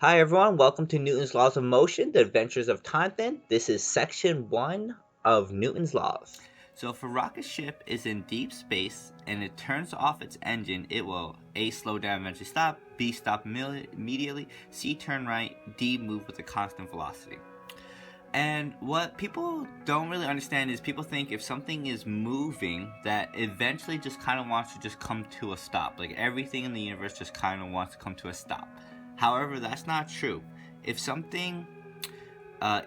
Hi everyone, welcome to Newton's Laws of Motion, The Adventures of Tonathan. This is section 1 of Newton's Laws. So if a rocket ship is in deep space and it turns off its engine, it will A. slow down, eventually stop, B. stop immediately, C. turn right, D. move with a constant velocity. And what people don't really understand is people think if something is moving that eventually just kind of wants to just come to a stop. Like everything in the universe just kind of wants to come to a stop. However, that's not true. If something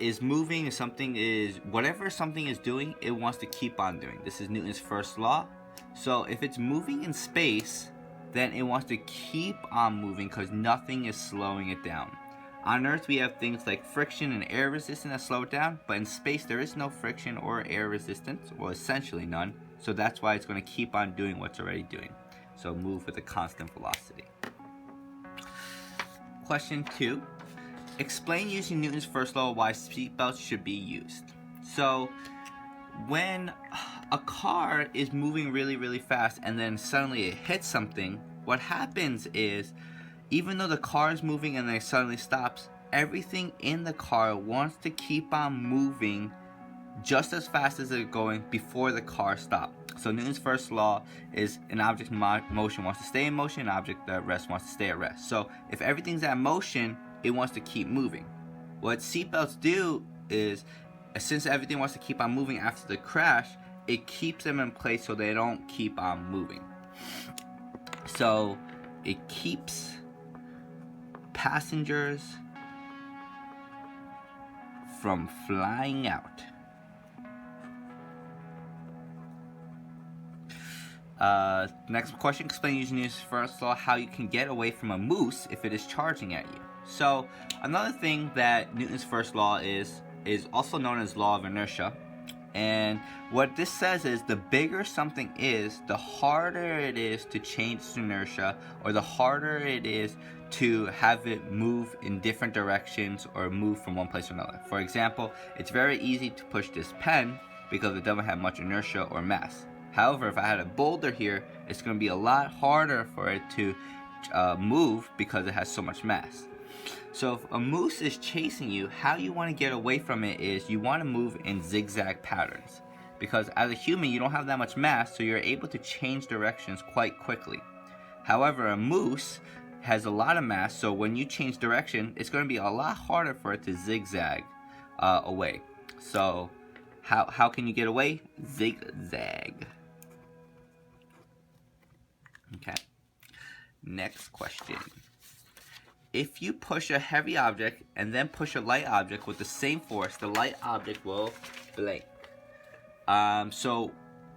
is moving, if something is, whatever something is doing, it wants to keep on doing. This is Newton's first law. So if it's moving in space, then it wants to keep on moving because nothing is slowing it down. On Earth, we have things like friction and air resistance that slow it down, but in space, there is no friction or air resistance, or essentially none, so that's why it's going to keep on doing what's already doing. So move with a constant velocity. Question 2. Explain using Newton's first law why seatbelts should be used. So, when a car is moving really, really fast and then suddenly it hits something, what happens is, even though the car is moving and then it suddenly stops, everything in the car wants to keep on moving just as fast as it's going before the car stops. So Newton's first law is an object in motion wants to stay in motion, an object at rest wants to stay at rest. So if everything's at motion, it wants to keep moving. What seatbelts do is, since everything wants to keep on moving after the crash, it keeps them in place so they don't keep on moving. So it keeps passengers from flying out. Next question, explain using Newton's first law how you can get away from a moose if it is charging at you. So another thing that Newton's first law is also known as law of inertia. And what this says is the bigger something is, the harder it is to change its inertia, or the harder it is to have it move in different directions or move from one place to another. For example, it's very easy to push this pen because it doesn't have much inertia or mass. However, if I had a boulder here, it's going to be a lot harder for it to move because it has so much mass. So if a moose is chasing you, how you want to get away from it is you want to move in zigzag patterns. Because as a human, you don't have that much mass, so you're able to change directions quite quickly. However, a moose has a lot of mass, so when you change direction, it's going to be a lot harder for it to zigzag away. So how can you get away? Zigzag. Okay. Next question. If you push a heavy object and then push a light object with the same force, the light object will blank. So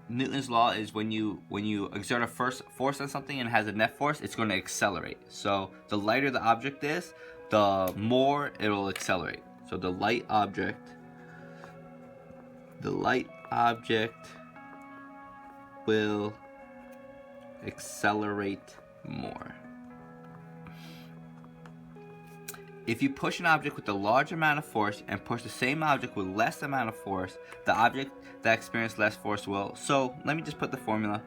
Newton's law is when you exert a force on something and it has a net force, it's going to accelerate. So the lighter the object is, the more it'll accelerate. So the light object will accelerate more. If you push an object with a large amount of force and push the same object with less amount of force, the object that experiences less force will. So let me just put the formula.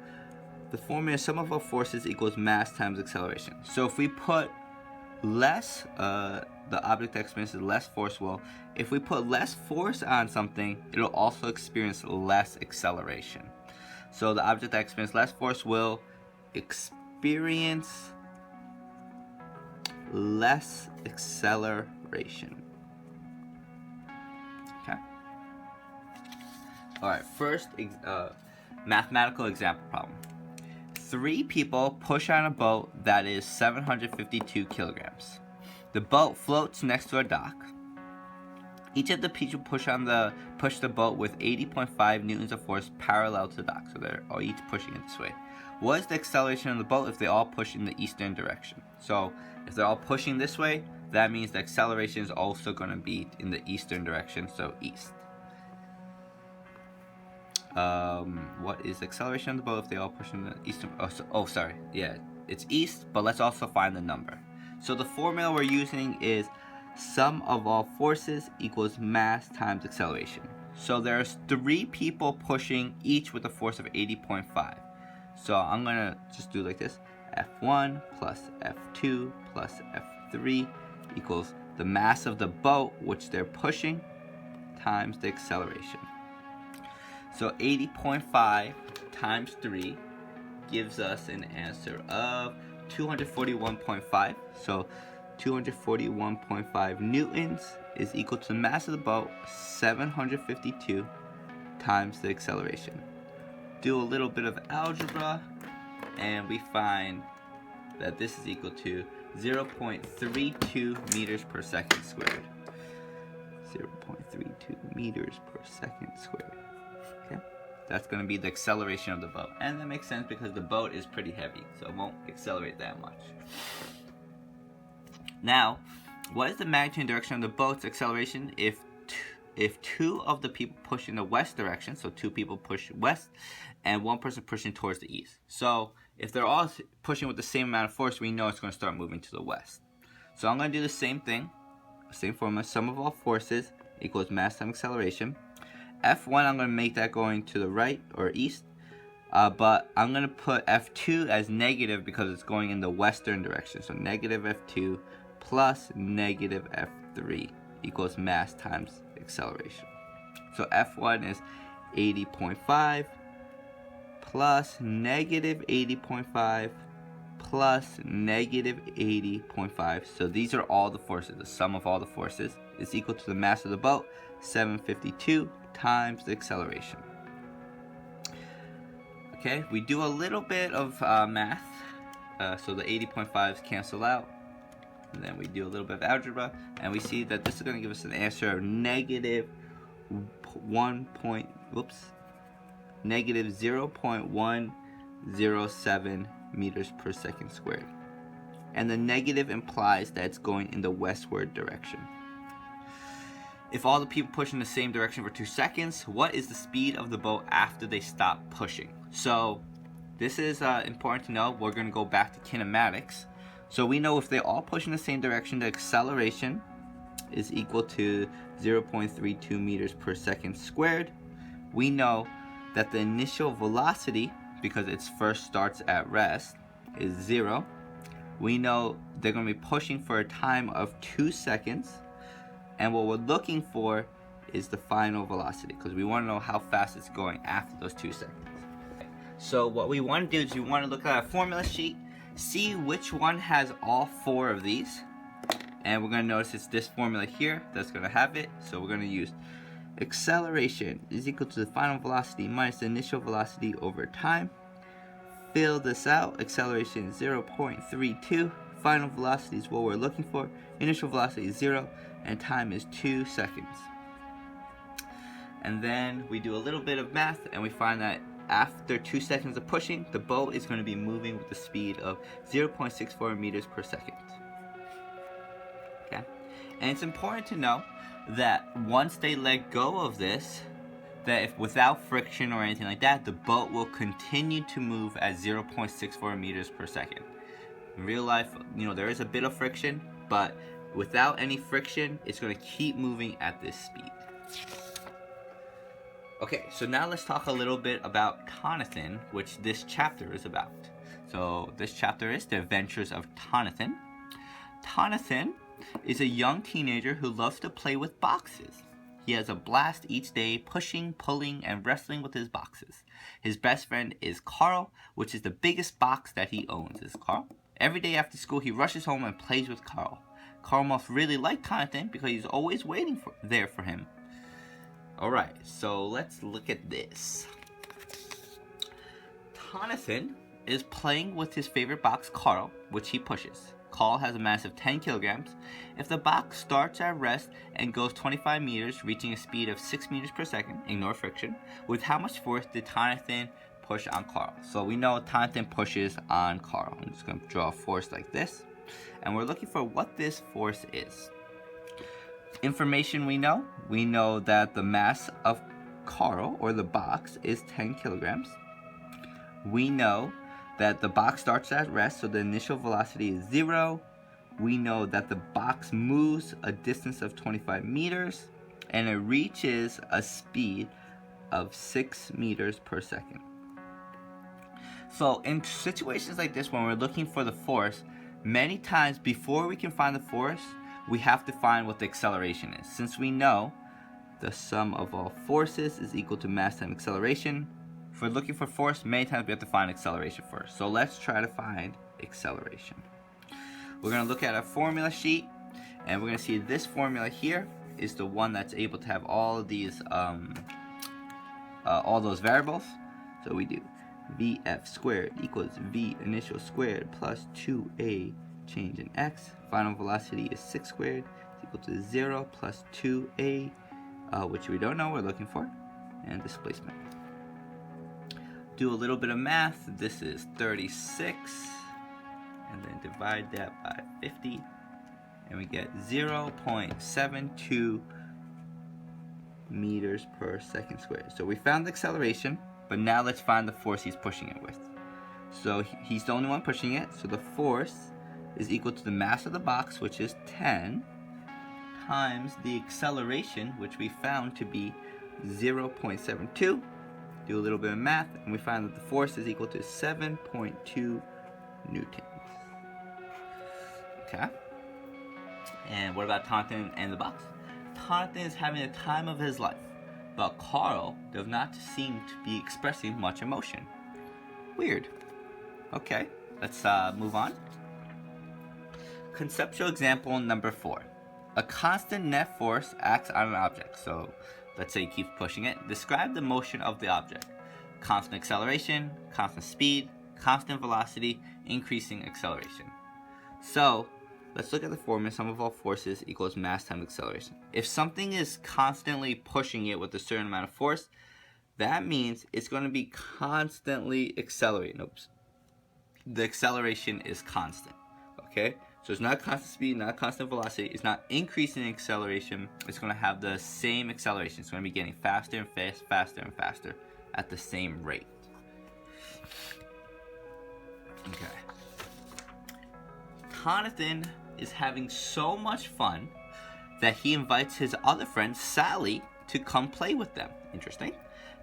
The formula is sum of all forces equals mass times acceleration. So if we put less, the object that experiences less force will. If we put less force on something, it'll also experience less acceleration. So the object that experiences less force will experience less acceleration. Okay. All right. First, mathematical example problem. 3 people push on a boat that is 752 kilograms. The boat floats next to a dock. Each of the people push the boat with 80.5 newtons of force parallel to the dock. So they're all each pushing it this way. What is the acceleration of the boat if they all push in the eastern direction? So if they're all pushing this way, that means the acceleration is also going to be in the eastern direction, so east. What is the acceleration of the boat if they all push in the eastern? It's east, but let's also find the number. So the formula we're using is sum of all forces equals mass times acceleration. So there's 3 people pushing, each with a force of 80.5. So I'm going to just do like this. F1 plus F2 plus F3 equals the mass of the boat which they're pushing times the acceleration. So 80.5 times 3 gives us an answer of 241.5. So 241.5 newtons is equal to the mass of the boat, 752, times the acceleration. Do a little bit of algebra, and we find that this is equal to 0.32 meters per second squared. 0.32 meters per second squared. Okay, that's going to be the acceleration of the boat, and that makes sense because the boat is pretty heavy, so it won't accelerate that much. Now, what is the magnitude and direction of the boat's acceleration if two of the people push in the west direction, so two people push west, and one person pushing towards the east? So if they're all pushing with the same amount of force, we know it's going to start moving to the west. So I'm going to do the same thing, same formula. Sum of all forces equals mass times acceleration. F1, I'm going to make that going to the right or east, but I'm going to put F2 as negative because it's going in the western direction. So negative F2 plus negative F3 equals mass times acceleration. So F1 is 80.5 plus negative 80.5 plus negative 80.5. So these are all the forces. The sum of all the forces is equal to the mass of the boat, 752, times the acceleration. Okay, we do a little bit of math. So the 80.5s cancel out. And then we do a little bit of algebra, and we see that this is going to give us an answer of negative 0.107 meters per second squared. And the negative implies that it's going in the westward direction. If all the people push in the same direction for 2 seconds, what is the speed of the boat after they stop pushing? So this is important to know. We're going to go back to kinematics. So we know if they all push in the same direction, the acceleration is equal to 0.32 meters per second squared. We know that the initial velocity, because it first starts at rest, is 0. We know they're going to be pushing for a time of 2 seconds. And what we're looking for is the final velocity, because we want to know how fast it's going after those 2 seconds. So what we want to do is we want to look at our formula sheet, see which one has all 4 of these, and we're going to notice it's this formula here that's going to have it. So we're going to use acceleration is equal to the final velocity minus the initial velocity over time. Fill this out. Acceleration is 0.32. Final velocity is what we're looking for. Initial velocity is 0, and time is 2 seconds. And then we do a little bit of math, and we find that after 2 seconds of pushing, the boat is going to be moving with the speed of 0.64 meters per second. Okay? And it's important to know that once they let go of this, that if without friction or anything like that, the boat will continue to move at 0.64 meters per second. In real life, there is a bit of friction, but without any friction, it's going to keep moving at this speed. Okay, so now let's talk a little bit about Tonathan, which this chapter is about. So this chapter is The Adventures of Tonathan. Tonathan is a young teenager who loves to play with boxes. He has a blast each day, pushing, pulling, and wrestling with his boxes. His best friend is Carl, which is the biggest box that he owns. Is Carl. Every day after school, he rushes home and plays with Carl. Carl must really like Tonathan because he's always waiting there for him. Alright, so let's look at this. Tonathan is playing with his favorite box, Carl, which he pushes. Carl has a mass of 10 kilograms. If the box starts at rest and goes 25 meters, reaching a speed of 6 meters per second, ignore friction, with how much force did Tonathan push on Carl? So we know Tonathan pushes on Carl. I'm just going to draw a force like this. And we're looking for what this force is. Information we know that the mass of Carl, or the box, is 10 kilograms. We know that the box starts at rest, so the initial velocity is 0. We know that the box moves a distance of 25 meters, and it reaches a speed of 6 meters per second. So in situations like this, when we're looking for the force, many times before we can find the force, we have to find what the acceleration is. Since we know the sum of all forces is equal to mass times acceleration, if we're looking for force, many times we have to find acceleration first. So let's try to find acceleration. We're going to look at a formula sheet, and we're going to see this formula here is the one that's able to have all of these, all those variables. So we do Vf squared equals V initial squared plus 2a change in x. Final velocity is 6 squared is equal to 0 plus 2a, which we don't know, we're looking for, and displacement. Do a little bit of math. This is 36, and then divide that by 50, and we get 0.72 meters per second squared. So we found the acceleration, but now let's find the force he's pushing it with. So he's the only one pushing it, so the force is equal to the mass of the box, which is 10, times the acceleration, which we found to be 0.72. Do a little bit of math, and we find that the force is equal to 7.2 newtons. Okay. And what about Tonathan and the box? Tonathan is having the time of his life, but Carl does not seem to be expressing much emotion. Weird. Okay, let's move on. Conceptual example number 4. A constant net force acts on an object. So let's say you keep pushing it. Describe the motion of the object. Constant acceleration, constant speed, constant velocity, increasing acceleration. So let's look at the formula. Sum of all forces equals mass times acceleration. If something is constantly pushing it with a certain amount of force, that means it's going to be constantly accelerating. Oops. The acceleration is constant. Okay? So it's not constant speed, not constant velocity. It's not increasing acceleration. It's going to have the same acceleration. It's going to be getting faster and faster and faster at the same rate. Okay. Tonathan is having so much fun that he invites his other friend, Sally, to come play with them. Interesting.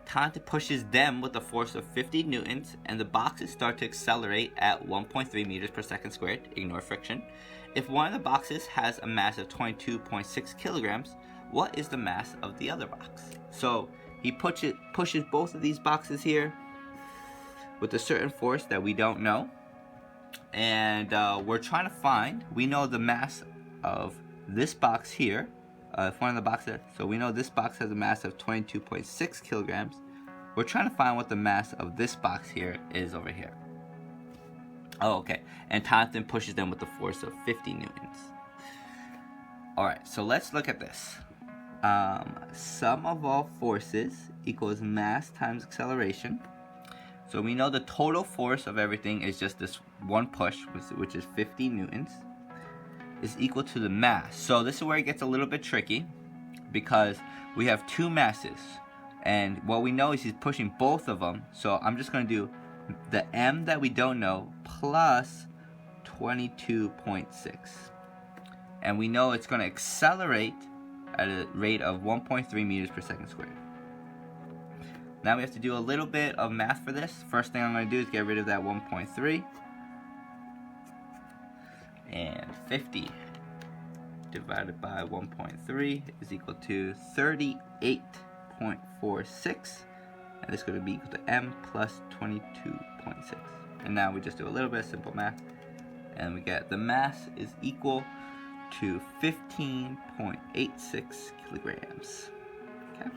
Tonathan pushes them with a force of 50 newtons, and the boxes start to accelerate at 1.3 meters per second squared. Ignore friction. If one of the boxes has a mass of 22.6 kilograms, what is the mass of the other box? So he pushes both of these boxes here with a certain force that we don't know, and we're trying to find. We know the mass of this box here. If one of the boxes, so we know this box has a mass of 22.6 kilograms. We're trying to find what the mass of this box here is over here. Oh, okay. And Tonathan pushes them with a force of 50 newtons. Alright, so let's look at this. Sum of all forces equals mass times acceleration. So we know the total force of everything is just this one push, which is 50 newtons. Is equal to the mass. So this is where it gets a little bit tricky, because we have two masses, and what we know is he's pushing both of them. So I'm just going to do the m that we don't know plus 22.6, and we know it's going to accelerate at a rate of 1.3 meters per second squared. Now we have to do a little bit of math for this. First thing I'm going to do is get rid of that 1.3. And 50 divided by 1.3 is equal to 38.46, and this is going to be equal to m plus 22.6. And now we just do a little bit of simple math, and we get the mass is equal to 15.86 kilograms. Okay.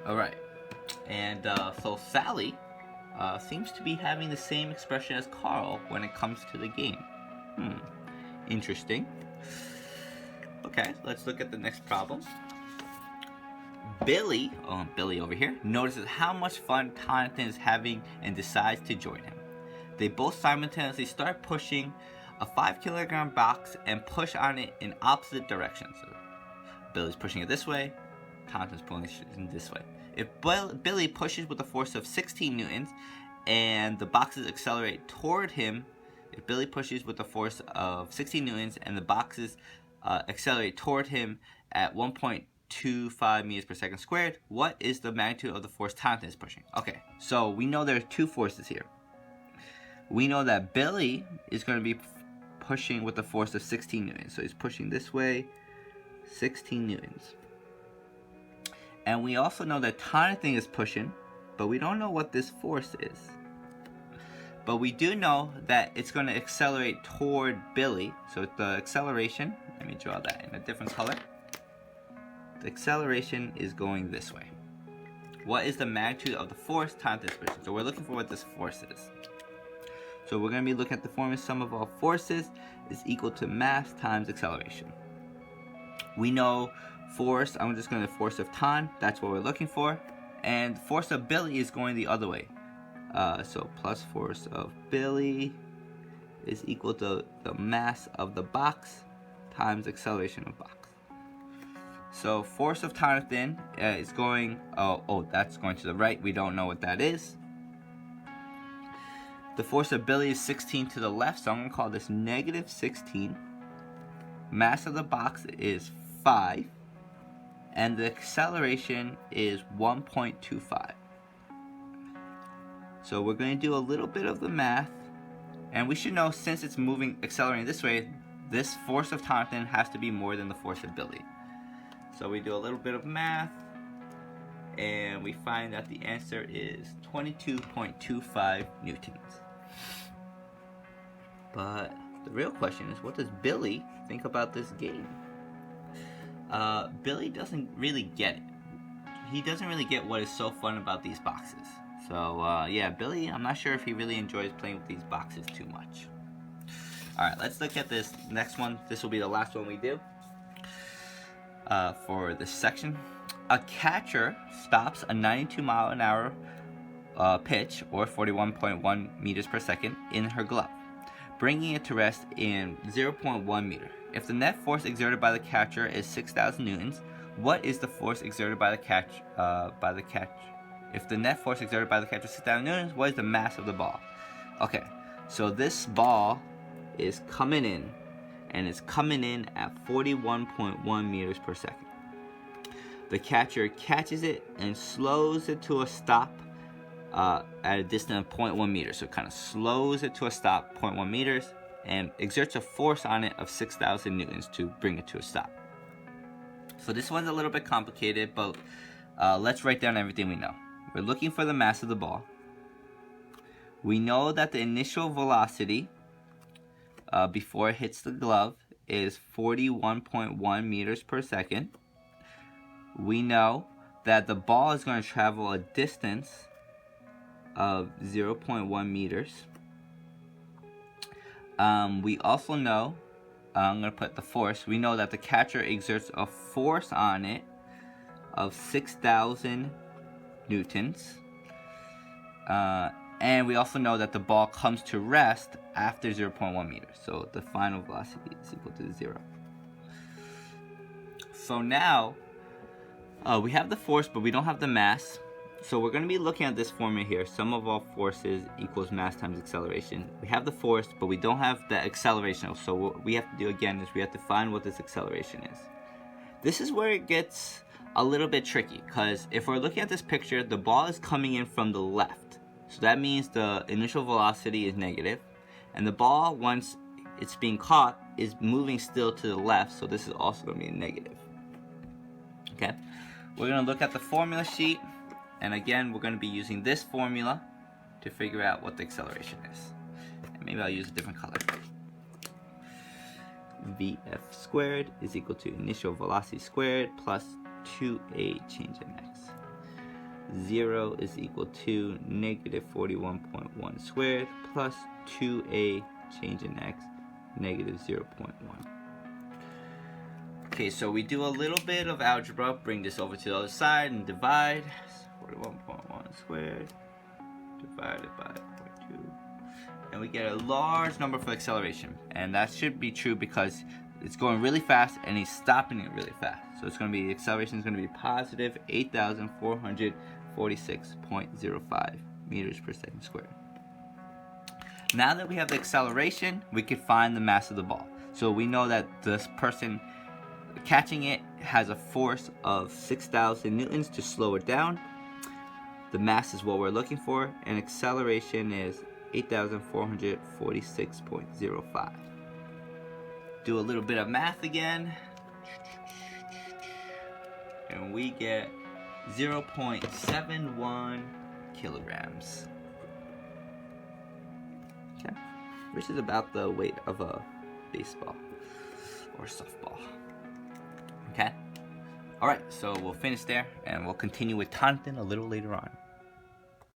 All right, and so Sally seems to be having the same expression as Carl when it comes to the game. Interesting. Okay, let's look at the next problem. Billy over here, notices how much fun Tonathan is having and decides to join him. They both simultaneously start pushing a 5 kilogram box and push on it in opposite directions. So Billy's pushing it this way, Tonathan's pushing it this way. If Billy pushes with a force of 16 newtons and the boxes accelerate toward him, if Billy pushes with a force of 16 newtons and the boxes accelerate toward him at 1.25 meters per second squared, what is the magnitude of the force Tonathan is pushing? Okay, so we know there are two forces here. We know that Billy is going to be pushing with a force of 16 newtons. So he's pushing this way, 16 newtons. And we also know that Tonathan is pushing, but we don't know what this force is. But we do know that it's going to accelerate toward Billy. So the acceleration, let me draw that in a different color. The acceleration is going this way. What is the magnitude of the force times this pushing? So we're looking for what this force is. So we're going to be looking at the formula sum of all forces is equal to mass times acceleration. We know force, I'm just going to force of Ton, that's what we're looking for. And force of Billy is going the other way. So plus force of Billy is equal to the mass of the box times acceleration of box. So force of Tonathan is going, that's going to the right. We don't know what that is. The force of Billy is 16 to the left, so I'm going to call this negative 16. Mass of the box is 5. And the acceleration is 1.25. So we're going to do a little bit of the math. And we should know, since it's accelerating this way, this force of Tonathan has to be more than the force of Billy. So we do a little bit of math. And we find that the answer is 22.25 newtons. But the real question is, what does Billy think about this game? Billy doesn't really get it. He doesn't really get what is so fun about these boxes. So, yeah, Billy, I'm not sure if he really enjoys playing with these boxes too much. Alright, let's look at this next one. This will be the last one we do for this section. A catcher stops a 92-mile-an-hour pitch, or 41.1 meters per second, in her glove, bringing it to rest in 0.1 meter. If the net force exerted by the catcher is 6,000 newtons, what is the force exerted by the catch? If the net force exerted by the catcher is 6,000 newtons, what is the mass of the ball? Okay, so this ball is coming in, and it's coming in at 41.1 meters per second. The catcher catches it and slows it to a stop at a distance of 0.1 meters. So it kind of slows it to a stop, 0.1 meters, and exerts a force on it of 6,000 newtons to bring it to a stop. So this one's a little bit complicated, but let's write down everything we know. We're looking for the mass of the ball. We know that the initial velocity before it hits the glove is 41.1 meters per second. We know that the ball is going to travel a distance of 0.1 meters. We also know, I'm going to put the force, we know that the catcher exerts a force on it of 6,000 newtons. And we also know that the ball comes to rest after 0.1 meters. So the final velocity is equal to 0. So now, we have the force, but we don't have the mass. So we're going to be looking at this formula here. Sum of all forces equals mass times acceleration. We have the force, but we don't have the acceleration. So what we have to do again is we have to find what this acceleration is. This is where it gets a little bit tricky, because if we're looking at this picture, the ball is coming in from the left. So that means the initial velocity is negative. And the ball, once it's being caught, is moving still to the left. So this is also going to be a negative. Okay? We're going to look at the formula sheet. And again, we're going to be using this formula to figure out what the acceleration is. And maybe I'll use a different color. Vf squared is equal to initial velocity squared plus 2a change in x. 0 is equal to negative 41.1 squared plus 2a change in x, negative 0.1. Okay, so we do a little bit of algebra, bring this over to the other side and divide. 41.1 squared divided by 0.2, and we get a large number for acceleration, and that should be true because it's going really fast and he's stopping it really fast. So it's going to be, the acceleration is going to be positive 8,446.05 meters per second squared. Now that we have the acceleration, we can find the mass of the ball. So we know that this person catching it has a force of 6,000 newtons to slow it down. The mass is what we're looking for, and acceleration is 8,446.05. Do a little bit of math again. And we get 0.71 kilograms. Okay. Which is about the weight of a baseball or softball. Okay? Alright, so we'll finish there and we'll continue with Tonathan a little later on.